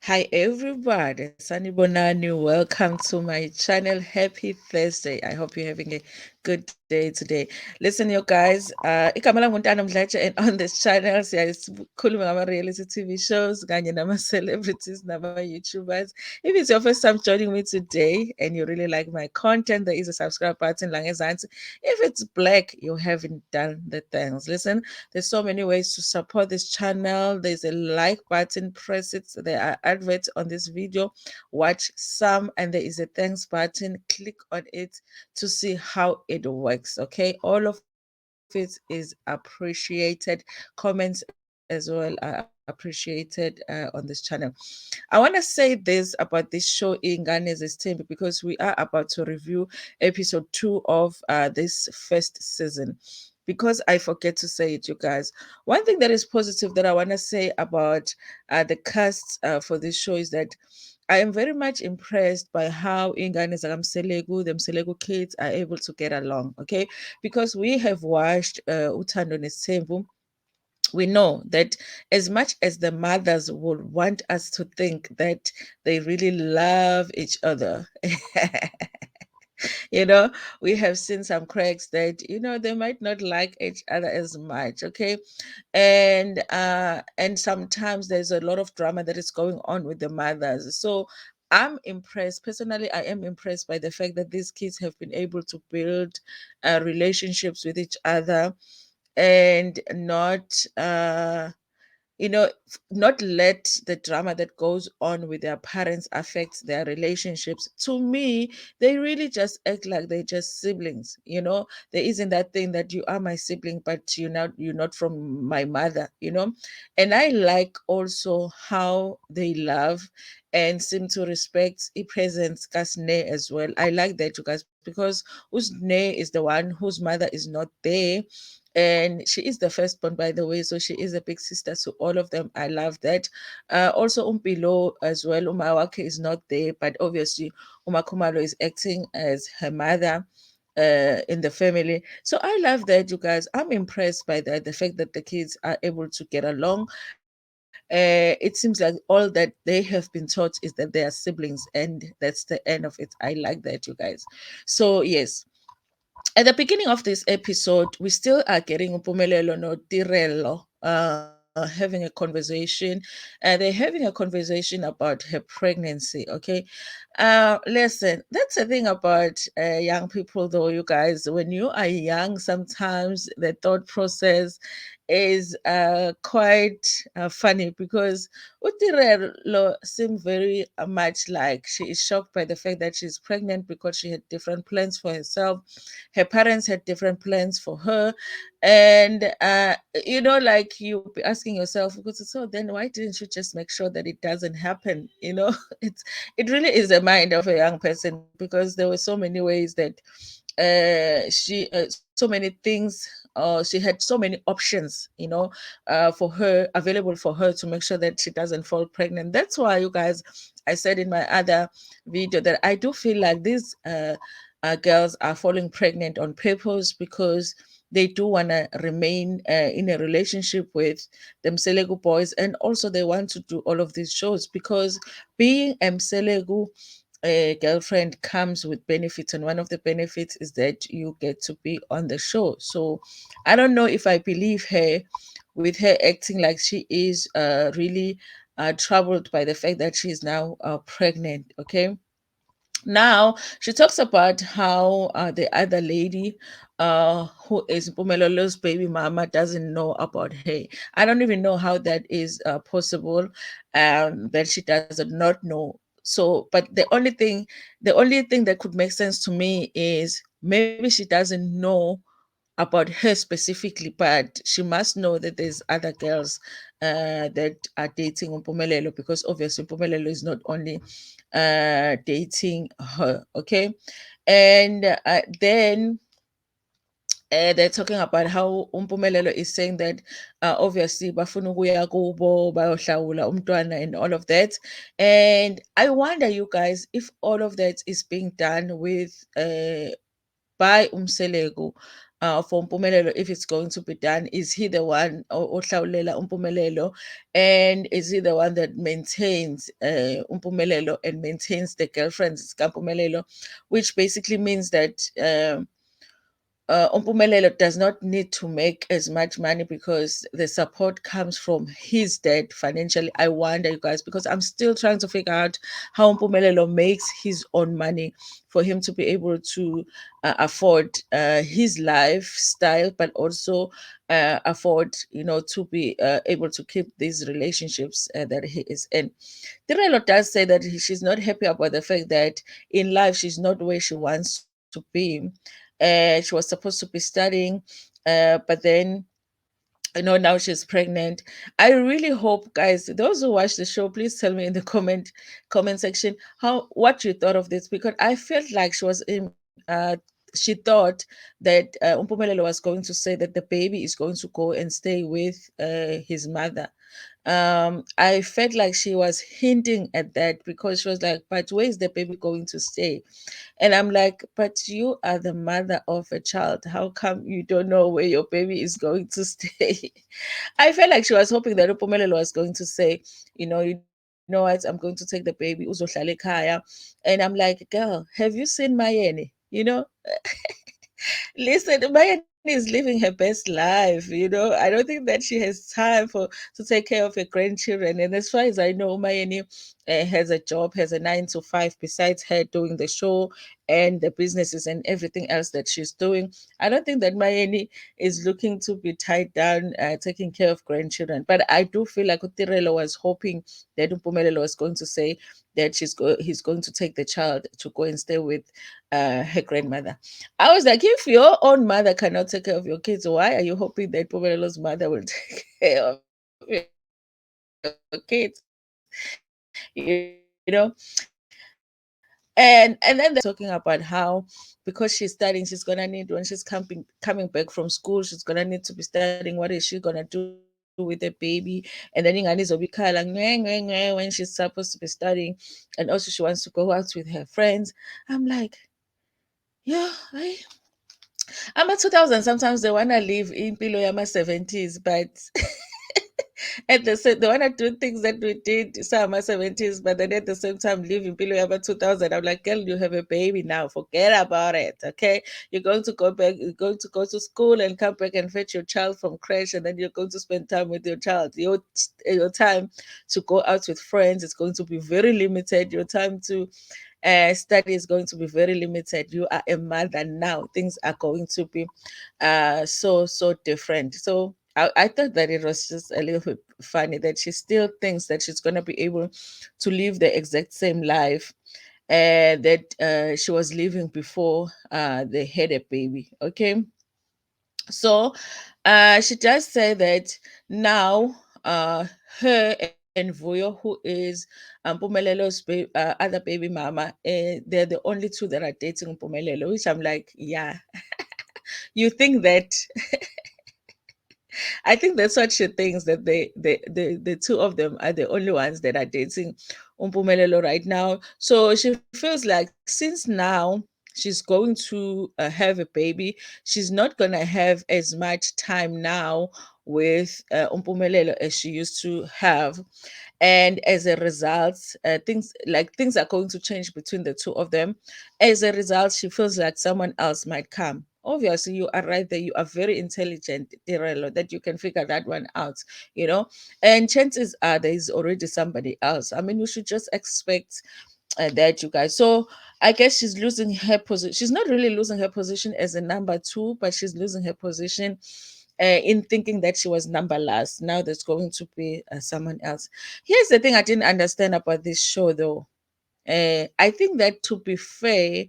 Hi everybody, Sanibonani. Welcome to my channel. Happy Thursday. I hope you're having a good day today. Listen, you guys, igama langu Ntando Mdletshe, and on this channel siyakhuluma ngama-reality TV shows kanye nama-celebrities nama-YouTubers. If it's your first time joining me today and you really like my content, there is a subscribe button lang ezansi. If it's black, you haven't done the things. Listen, there's so many ways to support this channel. There's a like button, press it. There are adverts on this video. Watch some, and there is a thanks button. Click on it to see how it works. Okay, all of it is appreciated. Comments as well are appreciated on this channel. I want to say this about this show, Izingane Zesthembu, because we are about to review episode 2 of this first season. Because I forget to say it, you guys. One thing that is positive that I want to say about the cast for this show is that I am very much impressed by how Ingane Zakamselegu, the Mselegu kids are able to get along, okay? Because we have watched Ntando Zesthembu. We know that as much as the mothers would want us to think that they really love each other, you know, we have seen some cracks that, they might not like each other as much, okay? And sometimes there's a lot of drama that is going on with the mothers. So I'm impressed personally. I am impressed by the fact that these kids have been able to build relationships with each other and not let the drama that goes on with their parents affect their relationships. To me, they really just act like they're just siblings. There isn't that thing that you are my sibling, but you're not from my mother. And I like also how they love and seem to respect presence Kasne as well. I like that, you guys, because Usne is the one whose mother is not there, and she is the firstborn, by the way, so she is a big sister to all of them. I love that. Also Umpilo as well, Umawake is not there, but obviously Umakumalo is acting as her mother in the family. So I love that, you guys. I'm impressed by that, the fact that the kids are able to get along. It seems like all that they have been taught is that they are siblings, and that's the end of it. I like that, you guys. So yes, at the beginning of this episode, we still are getting Mpumelelo no Tirelo having a conversation. They're having a conversation about her pregnancy. Okay, listen, that's the thing about young people, though, you guys. When you are young, sometimes the thought process is quite funny, because Utirelo seemed very much like she is shocked by the fact that she's pregnant, because she had different plans for herself. Her parents had different plans for her. And like, you'll be asking yourself, because so then why didn't you just make sure that it doesn't happen? It really is the mind of a young person, because there were so many ways that she so many things, she had so many options, for her, available for her, to make sure that she doesn't fall pregnant. That's why, you guys, I said in my other video that I do feel like these girls are falling pregnant on purpose, because they do want to remain in a relationship with the Mselegu boys, and also they want to do all of these shows, because being a Mselegu girlfriend comes with benefits, and one of the benefits is that you get to be on the show. So I don't know if I believe her, with her acting like she is really troubled by the fact that she is now pregnant. Okay, now she talks about how the other lady, who is Mpumelo's baby mama, doesn't know about her. I don't even know how that is possible, that she does not know. So, but the only thing that could make sense to me is maybe she doesn't know about her specifically, but she must know that there's other girls that are dating Mpumelelo, because obviously Mpumelelo is not only dating her. Okay, and then they're talking about how Umpumelelo is saying that obviously bafuna ukuya kubo bayohlawula umntwana and all of that. And I wonder, you guys, if all of that is being done with by Umselego, for Mpumelelo if it's going to be done? Is he the one ohlawulela Mpumelelo, and is he the one that maintains Mpumelelo and maintains the girlfriends Mpumelelo, which basically means that Mpumelelo does not need to make as much money because the support comes from his dad financially. I wonder, you guys, because I'm still trying to figure out how Mpumelelo makes his own money for him to be able to afford his lifestyle, but also afford, to be able to keep these relationships that he is in. Tirelo does say that she's not happy about the fact that in life she's not where she wants to be. She was supposed to be studying, but then now she's pregnant. I really hope, guys, those who watch the show, please tell me in the comment section what you thought of this, because I felt like she thought that Mpumelelo was going to say that the baby is going to go and stay with his mother. I felt like she was hinting at that, because she was like, but where is the baby going to stay? And I'm like, but you are the mother of a child. How come you don't know where your baby is going to stay? I felt like she was hoping that Upumelelo was going to say, you know what, I'm going to take the baby, uzohlala ekhaya. And I'm like, girl, have you seen Mayeni? Listen, Mayani is living her best life. I don't think that she has time to take care of her grandchildren. And as far as I know, Mayani has a job, has a 9 to 5, besides her doing the show and the businesses and everything else that she's doing. I don't think that Mayani is looking to be tied down, taking care of grandchildren. But I do feel like Utirelo was hoping that Mpumelelo was going to say that he's going to take the child to go and stay with her grandmother. I was like, if your own mother cannot take care of your kids, why are you hoping that Pumelo's mother will take care of your kids? And then they're talking about how, because she's studying, she's gonna need, when she's coming back from school, she's gonna need to be studying. What is she gonna do with the baby? And then Ingani Zobikala when she's supposed to be studying, and also she wants to go out with her friends. I'm like, yeah, I'm a 2000. Sometimes they wanna live in below Yama 70s, but at the same, they wanna do things that we did summer 70s, but then at the same time live in below Yama 2000. I'm like, girl, you have a baby now. Forget about it. Okay. You're going to go back, you're going to go to school and come back and fetch your child from crash, and then you're going to spend time with your child. Your time to go out with friends is going to be very limited. Your time to study is going to be very limited. You are a mother now. Things are going to be so different. So I thought that it was just a little bit funny that she still thinks that she's going to be able to live the exact same life that she was living before they had a baby. Okay. So she does say that now her and Voyo, who is Mpumelelo's other baby mama, they're the only two that are dating Mpumelelo, which I'm like, yeah, you think that I think that's what she thinks, that the two of them are the only ones that are dating Umpumelelo right now. So she feels like since now she's going to have a baby, she's not gonna have as much time now with Umpumelelo as she used to have, and as a result things are going to change between the two of them. As a result, she feels like someone else might come. Obviously, you are right there, you are very intelligent, Tirelo, that you can figure that one out, you know and chances are there is already somebody else. I mean, you should just expect that, you guys. So I guess she's losing her position. She's not really losing her position as a number two, but she's losing her position in thinking that she was number last. Now there's going to be someone else. Here's the thing I didn't understand about this show, though. I think that, to be fair,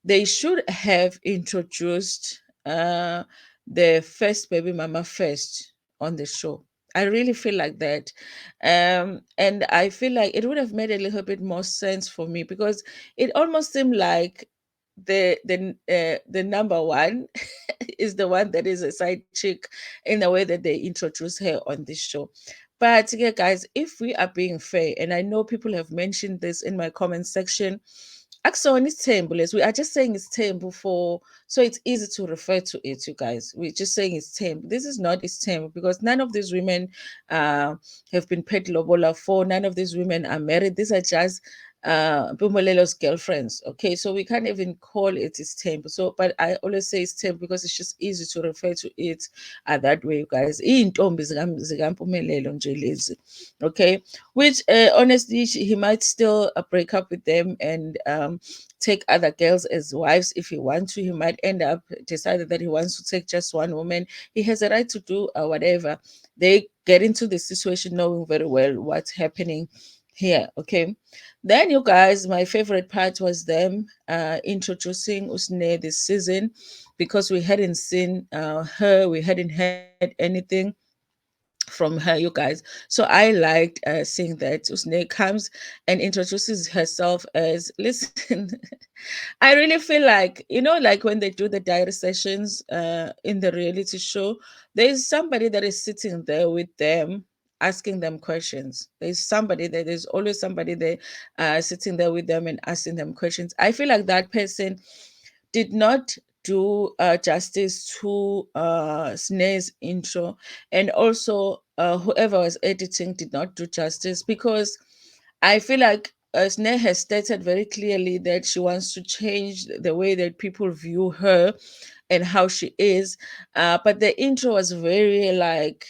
they should have introduced the first baby mama first on the show. I really feel like that. And I feel like it would have made a little bit more sense for me, because it almost seemed like the number one is the one that is a side chick, in the way that they introduce her on this show. But yeah, guys, if we are being fair, and I know people have mentioned this in my comment section, Akusona isithembu lesi. We are just saying it's tembu for so it's easy to refer to it, you guys. We're just saying it's tembu. This is not tembu because none of these women uh, have been paid lobola for. None of these women are married. These are just Mpumenelo's girlfriends. Okay, so we can't even call it tembu. So, but I always say it's tembu because it's just easy to refer to it that way, you guys. Iy'ntombi zikaMpumelelo nje lezi. Okay, which honestly he might still break up with them and take other girls as wives if he wants to. He might end up decided that he wants to take just one woman. He has a right to do whatever. They get into the situation knowing very well what's happening here. Okay, then you guys, my favorite part was them introducing Usne this season because we hadn't seen her, we hadn't heard anything from her, you guys. So I liked seeing that Usne comes and introduces herself as, listen, I really feel like, like when they do the diary sessions in the reality show, there's somebody that is sitting there with them asking them questions. There's always somebody there sitting there with them and asking them questions. I feel like that person did not do justice to Snare's intro, and also whoever was editing did not do justice because I feel like Snare has stated very clearly that she wants to change the way that people view her and how she is. But the intro was very like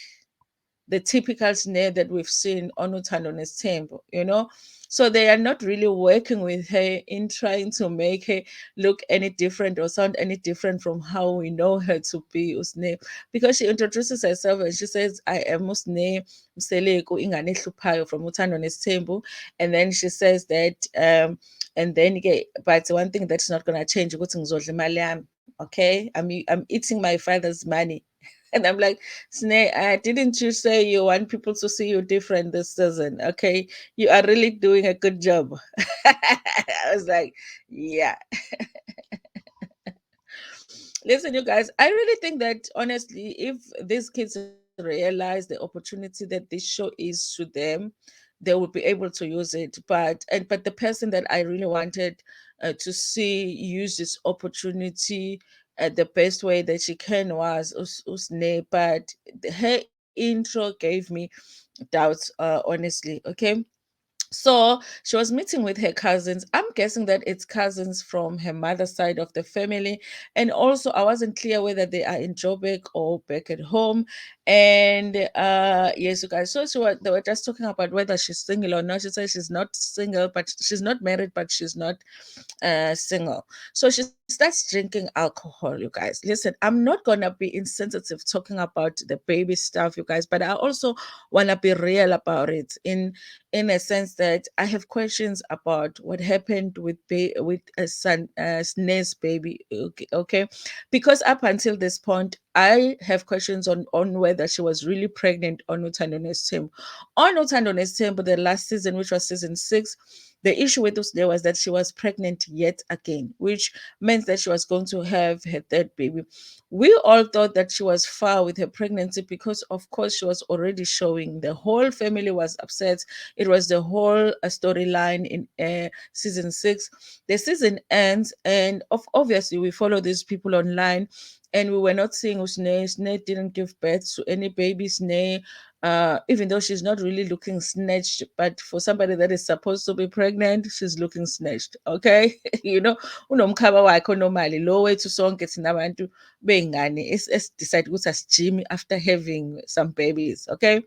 the typical snare that we've seen on Ntando Zesthembu. So they are not really working with her in trying to make her look any different or sound any different from how we know her to be Usne. Because she introduces herself and she says, I am Usne Mseleko Ingane Hluphayo from Ntando Zesthembu. And then she says that and then but one thing that's not gonna change, okay? I'm eating my father's money. And I'm like, Snake, didn't you say you want people to see you different this season? Okay, you are really doing a good job. I was like, yeah. Listen, you guys, I really think that honestly, if these kids realize the opportunity that this show is to them, they will be able to use it. But the person that I really wanted to see use this opportunity the best way that she can was Usne, but her intro gave me doubts, honestly. Okay, so she was meeting with her cousins. I'm guessing that it's cousins from her mother's side of the family. And also, I wasn't clear whether they are in Joburg or back at home. And yes, you guys. So they were just talking about whether she's single or not. She said she's not single, but she's not married, but she's not single. So she starts drinking alcohol, you guys. Listen, I'm not gonna be insensitive talking about the baby stuff, you guys, but I also wanna be real about it in a sense that I have questions about what happened with with a son Snare's baby. Okay, because up until this point, I have questions on whether she was really pregnant on Ntando Zesthembu. On Ntando Zesthembu, the last season, which was season 6, the issue with Usne was that she was pregnant yet again, which meant that she was going to have her third baby. We all thought that she was far with her pregnancy because, of course, she was already showing. The whole family was upset. It was the whole storyline in season 6. The season ends, and obviously, we follow these people online. And we were not seeing Usne. Usne didn't give birth to any babies. Usne, even though she's not really looking snatched, but for somebody that is supposed to be pregnant, she's looking snatched. Okay, unomkhaba wakhe normally lo wethu sonke thina abantu bey'ngane decide ukuthi asijime after having some babies. Okay,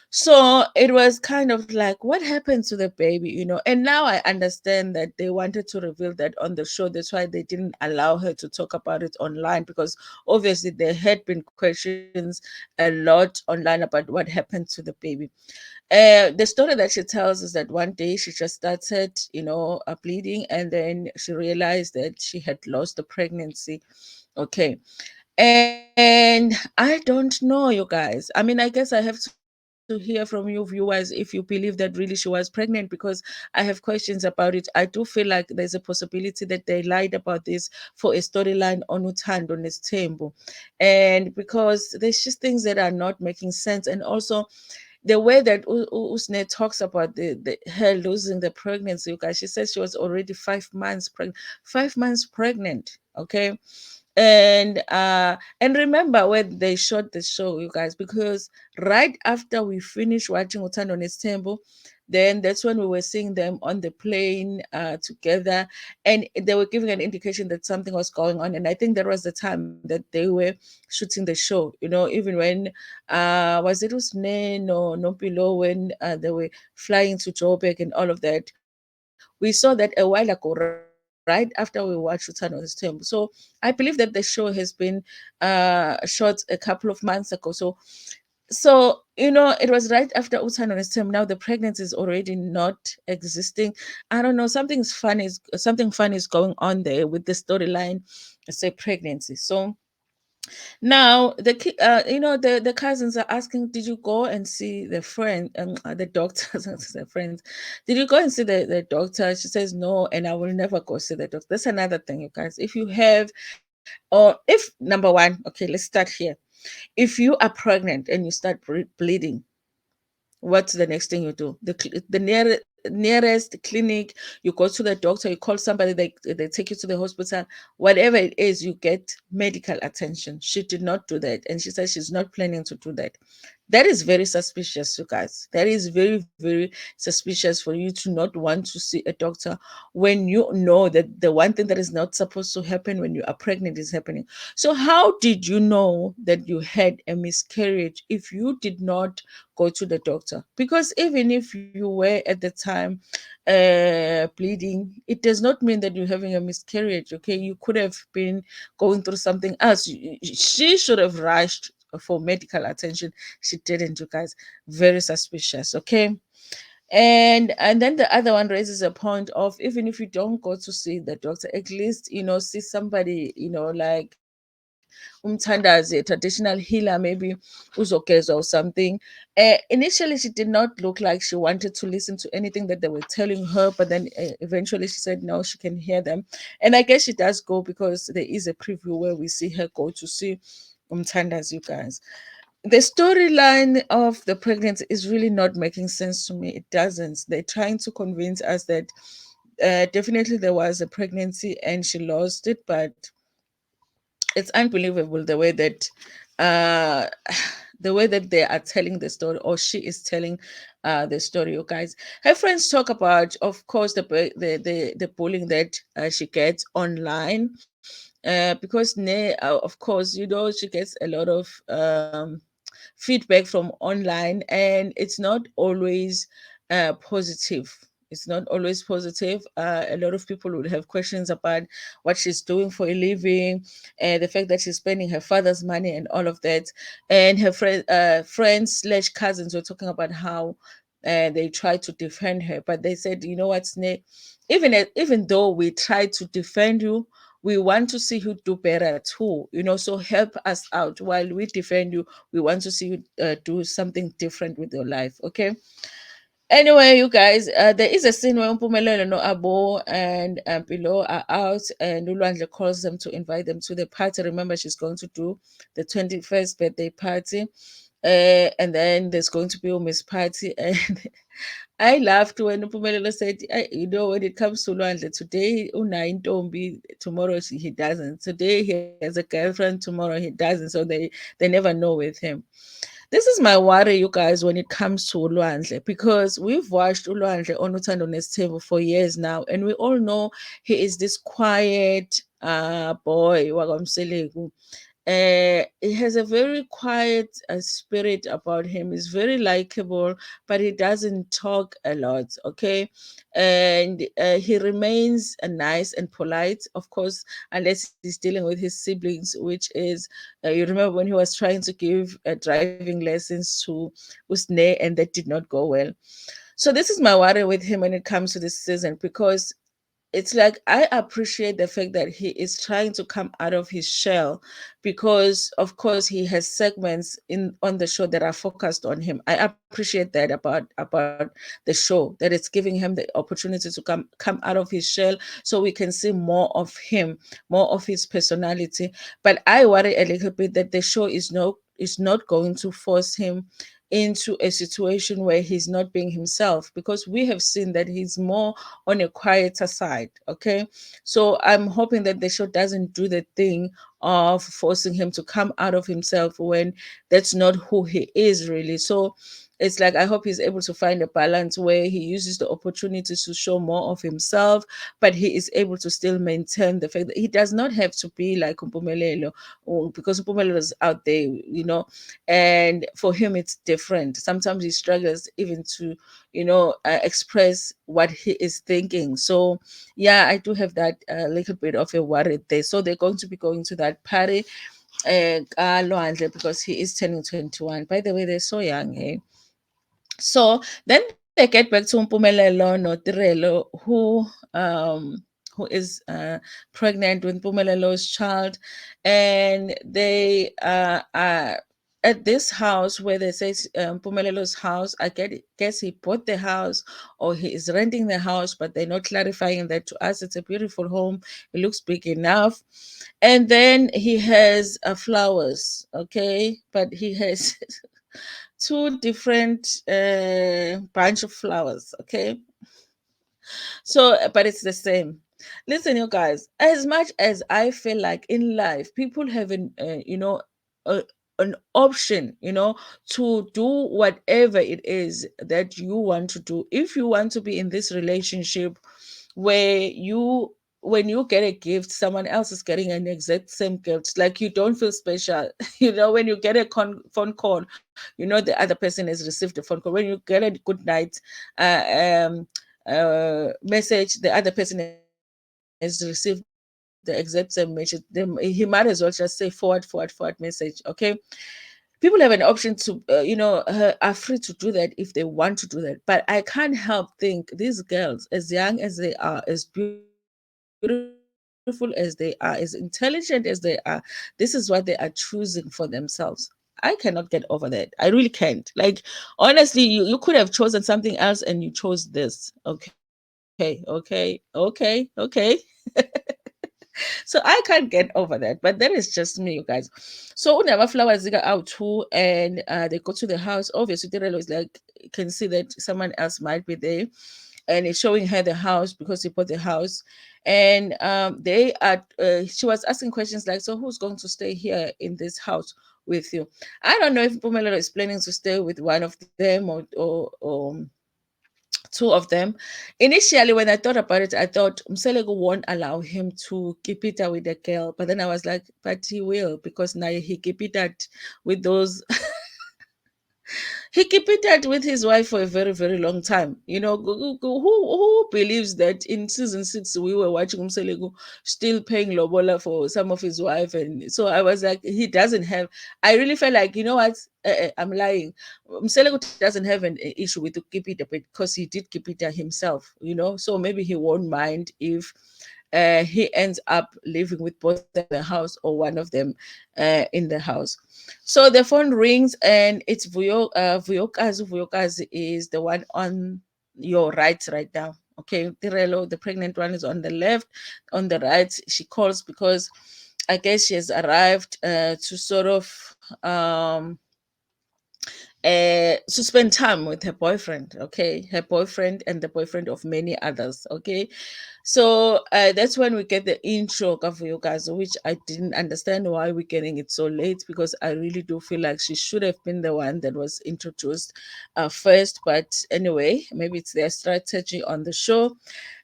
so it was kind of like, what happened to the baby? And now I understand that they wanted to reveal that on the show. That's why they didn't allow her to talk about it online, because obviously there had been questions a lot online about what happened to the baby. The story that she tells is that one day she just started, bleeding, and then she realized that she had lost the pregnancy. Okay. And I don't know, you guys. I mean, I guess I have to hear from you viewers if you believe that really she was pregnant, because I have questions about it. I do feel like there's a possibility that they lied about this for a storyline on Ntando Zesthembu. And because there's just things that are not making sense. And also, the way that Usne talks about the her losing the pregnancy, you guys, she said she was already 5 months pregnant, 5 months pregnant. Okay. And remember when they shot the show, you guys, because right after we finished watching Ntando Zesthembu, then that's when we were seeing them on the plane together, and they were giving an indication that something was going on. And I think that was the time that they were shooting the show. You know, even when was it Usne no Pilo, when they were flying to Joburg and all of that. We saw that a while ago, right after we watched Ntando Zesthembu. So I believe that the show has been shot a couple of months ago. So you know, it was right after Ntando Zesthembu. Now the pregnancy is already not existing. I don't know, something funny is going on there with the storyline, say pregnancy. So now you know, the cousins are asking, did you go and see the friend, the doctor? The friends, did you go and see the doctor? She says no, and I will never go see the doctor. That's another thing, you guys. If you have, or if number one, okay, let's start here. If you are pregnant and you start bleeding, what's the next thing you do? The nearest clinic, you go to the doctor, you call somebody, they take you to the hospital, whatever it is, you get medical attention. She did not do that, and she says she's not planning to do that. That is very suspicious, you guys. That is very, very suspicious for you to not want to see a doctor when you know that the one thing that is not supposed to happen when you are pregnant is happening. So, how did you know that you had a miscarriage if you did not go to the doctor? Because even if you were at the time bleeding, it does not mean that you're having a miscarriage. Okay, you could have been going through something else. She should have rushed for medical attention. She didn't, you guys. Very suspicious. Okay. And then the other one raises a point of, even if you don't go to see the doctor, at least, you know, see somebody, you know, like umthandazi, a traditional healer, maybe uzogezwa or something. Initially she did not look like she wanted to listen to anything that they were telling her, but then eventually she said no, she can hear them. And I guess she does go because there is a preview where we see her go to see umthandazi, you guys. The storyline of the pregnancy is really not making sense to me. It doesn't. They're trying to convince us that definitely there was a pregnancy and she lost it, but it's unbelievable the way that uh the way that they are telling the story, or she is telling the story, you guys. Her friends talk about, of course, the bullying that she gets online, because of course, you know, she gets a lot of feedback from online, and it's not always positive. It's not always positive. A lot of people would have questions about what she's doing for a living, and the fact that she's spending her father's money and all of that. And her friends slash cousins were talking about how they tried to defend her, but they said, you know what, Snake, even though we try to defend you, we want to see you do better too. You know, so help us out while we defend you. We want to see you do something different with your life. Okay. Anyway, you guys, there is a scene where Mpumelelo no Abo and Below are out, and Ulwandle calls them to invite them to the party. Remember, she's going to do the 21st birthday party. And then there's going to be a Miss Party. And I laughed when Mpumelelo said, you know, when it comes to Lwandle, today Unai Ntombi, tomorrow he doesn't. Today he has a girlfriend, tomorrow he doesn't. So they never know with him. This is my worry, you guys, when it comes to Ulwandle, because we've watched Ulwandle on Ntando Zesthembu for years now, and we all know he is this quiet boy, Wagamseleku. He has a very quiet spirit about him. He's very likable, but he doesn't talk a lot. Okay, and he remains nice and polite, of course, unless he's dealing with his siblings, which is, you remember when he was trying to give driving lessons to Usne, and that did not go well. So this is my worry with him when it comes to this season, because it's like I appreciate the fact that he is trying to come out of his shell, because of course he has segments in on the show that are focused on him. I appreciate that about the show, that it's giving him the opportunity to come out of his shell, so we can see more of him, more of his personality. But I worry a little bit that the show is not going to force him into a situation where he's not being himself, because we have seen that he's more on a quieter side. Okay, so I'm hoping that the show doesn't do the thing of forcing him to come out of himself when that's not who he is really. So it's like I hope he's able to find a balance where he uses the opportunities to show more of himself, but he is able to still maintain the fact that he does not have to be like Mpumelelo, because Mpumelelo is out there, and for him it's different. Sometimes he struggles even to, express what he is thinking. So yeah, I do have that little bit of a worry there. So they're going to be going to that party, because he is turning 21. By the way, they're so young, eh? So then they get back to Mpumelelo Notirelo, who is pregnant with Mpumelelo's child, and they are at this house where they say Mpumelelo's house. Guess he bought the house or he is renting the house, but they're not clarifying that to us. It's a beautiful home. It looks big enough. And then he has flowers, okay, but he has two different bunch of flowers, okay. So but it's the same. Listen, you guys, as much as I feel like in life people have a, an option, to do whatever it is that you want to do. If you want to be in this relationship where when you get a gift, someone else is getting an exact same gift, like you don't feel special. When you get a phone call, the other person has received a phone call. When you get a good night message, the other person has received the exact same message. He might as well just say forward message. Okay, people have an option to are free to do that if they want to do that, but I can't help think these girls, as young as they are, as beautiful as they are, as intelligent as they are, this is what they are choosing for themselves. I cannot get over that. I really can't. Like, honestly, you could have chosen something else and you chose this. Okay. So I can't get over that, but that is just me, you guys. So whenever flowers go out too, and they go to the house, obviously Tirelo is like, you can see that someone else might be there, and it's showing her the house because he bought the house. And they are she was asking questions like, so who's going to stay here in this house with you? I don't know if Pumelo is planning to stay with one of them, or two of them. Initially, when I thought about it, I thought Mselego won't allow him to keep it with the girl. But then I was like, but he will, because now he keep it with those he kept it with his wife for a very, very long time. Who believes that in season 6 we were watching Umselegu still paying Lobola for some of his wife? And so I was like, he doesn't have. I really felt like, you know what? I'm lying. Umselegu doesn't have an issue with Kipita because he did Kipita himself. So maybe he won't mind if he ends up living with both of them in the house, or one of them in the house. So the phone rings and it's Vuyokazi. Vuyokazi is the one on your right now. Okay, Tirelo, the pregnant one, is on the left. On the right, she calls because I guess she has arrived to sort of to spend time with her boyfriend. Okay, her boyfriend and the boyfriend of many others. Okay, so that's when we get the intro of you guys, which I didn't understand why we're getting it so late, because I really do feel like she should have been the one that was introduced first. But anyway, maybe it's their strategy on the show.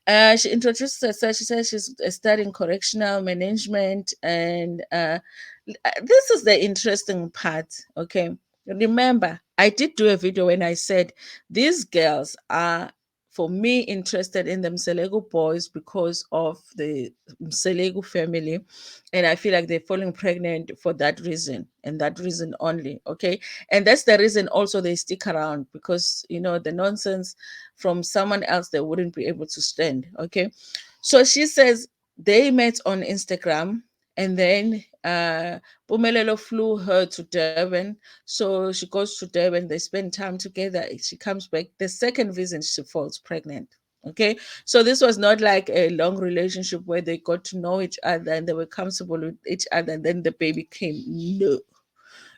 She introduced herself. She says she's studying correctional management, and this is the interesting part. Okay, remember, I did do a video when I said these girls are, for me, interested in the Mselegu boys because of the Mselegu family. And I feel like they're falling pregnant for that reason and that reason only. Okay. And that's the reason also they stick around, because, the nonsense from someone else they wouldn't be able to stand. Okay. So she says they met on Instagram, and then Pumelelo flew her to Durban. So she goes to Durban, they spend time together. She comes back. The second visit, she falls pregnant. Okay. So this was not like a long relationship where they got to know each other and they were comfortable with each other and then the baby came. No.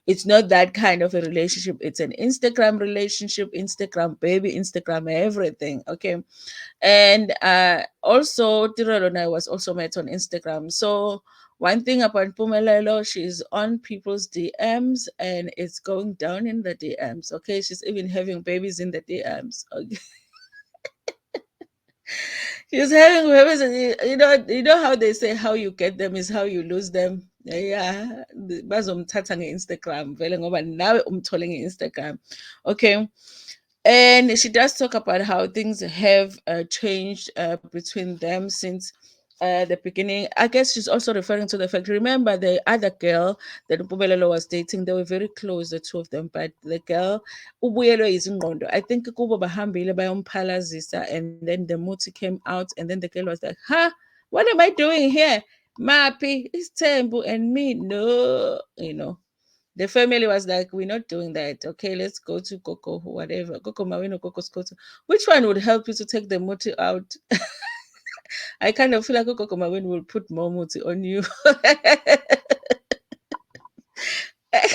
It's not that kind of a relationship. It's an Instagram relationship, Instagram baby, Instagram everything. Okay. And also Tirelo and I was also met on Instagram. So one thing about Mpumelelo, she's on people's DMs and it's going down in the DMs. Okay. She's even having babies in the DMs. Okay. She's having babies, and you know how they say how you get them is how you lose them. Yeah, bazomthatha nge-Instagram vele ngoba nawe umthole nge-Instagram. Okay. And she does talk about how things have changed between them since the beginning. I guess she's also referring to the fact. Remember, the other girl that Mpumelelo was dating, they were very close, the two of them. But the girl, ubuyelwe izingqondo. I think kubo bahambile bayomphalazisa, and then the muti came out, and then the girl was like, "Huh, what am I doing here? Mappy, it's Tembu and me. No, the family was like, we're not doing that. Okay, let's go to Coco, whatever. Coco Mawino, Coco Scoto. Which one would help you to take the muti out? I kind of feel like Coco Mawino will put more muti on you.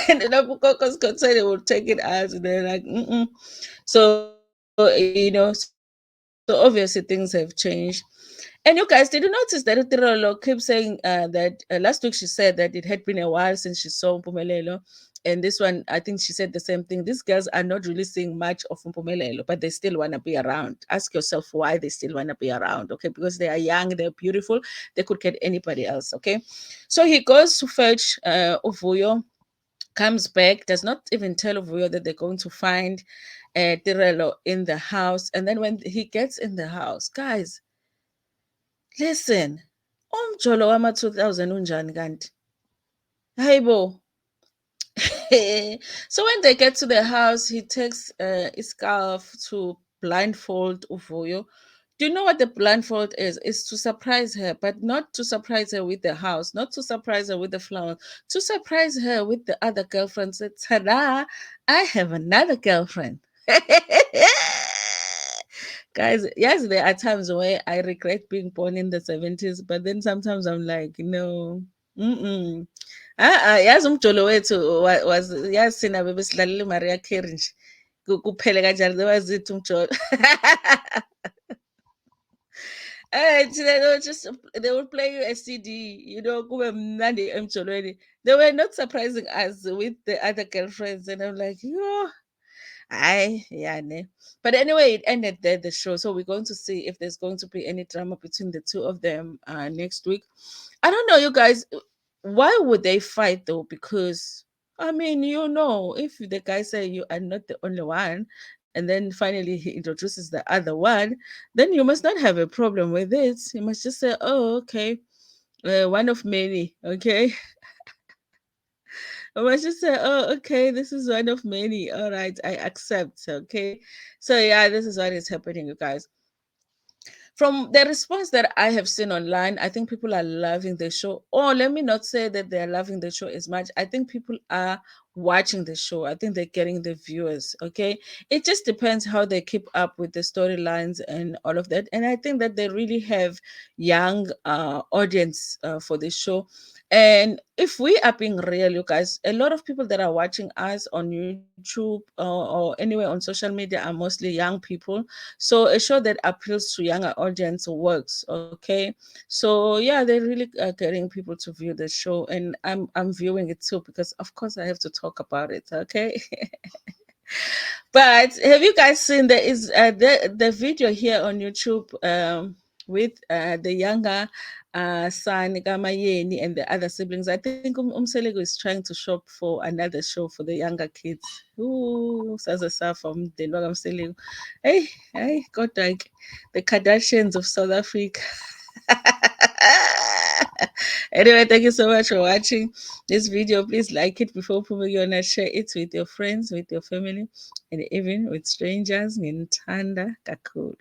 And then Coco's concern, they will take it out. And they're like, mm-mm. So, so obviously things have changed. And you guys, did you notice that Tirolo keeps saying that last week she said that it had been a while since she saw Mpumelelo. And this one, I think she said the same thing. These girls are not really seeing much of Mpumelelo, but they still want to be around. Ask yourself why they still want to be around, okay? Because they are young, they're beautiful, they could get anybody else, okay? So he goes to fetch Voyo, comes back, does not even tell Voyo that they're going to find Tirelo in the house. And then when he gets in the house, guys, listen, umjolo wama-2000 unjani kanti? Hayibo. So when they get to the house, he takes his scarf to blindfold Uvuyo. Do you know what the blindfold is? It's to surprise her, but not to surprise her with the house, not to surprise her with the flower, to surprise her with the other girlfriend. Say, ta-da, I have another girlfriend. Guys, yes, there are times where I regret being born in the 70s, but then sometimes I'm like, no, mm-mm. Yazi umjolo wethu yazi thina bebesidlalela iMariah Carey nje. Kuphele kanjani bewazithi umjolo. They would play you a CD, kube mnandi emjolweni. They were not surprising us with the other girlfriends, and I'm like, yo, yeah, ne. But anyway, it ended there, the show. So we're going to see if there's going to be any drama between the two of them next week. I don't know, you guys. Why would they fight though? Because I mean, if the guy say you are not the only one, and then finally he introduces the other one, then you must not have a problem with it. You must just say, "Oh, okay, one of many." Okay, I must just say, "Oh, okay, this is one of many. All right, I accept." Okay, so yeah, this is what is happening, you guys. From the response that I have seen online, I think people are loving the show. Or let me not say that they're loving the show as much. I think people are watching the show. I think they're getting the viewers. Okay. It just depends how they keep up with the storylines and all of that. And I think that they really have young audience for the show. And if we are being real, you guys, a lot of people that are watching us on YouTube or anywhere on social media are mostly young people. So a show that appeals to younger audience works. Okay, so yeah, they really are getting people to view the show, and I'm viewing it too because of course I have to talk about it. Okay. But have you guys seen there is the video here on YouTube with the younger son Gamayeni and the other siblings? I think Umselego is trying to shop for another show for the younger kids. Ooh, saza from the Umselego. Hey, God, like the Kardashians of South Africa. Anyway, thank you so much for watching this video. Please like it before Pumegona, share it with your friends, with your family, and even with strangers. Ntando kakhulu.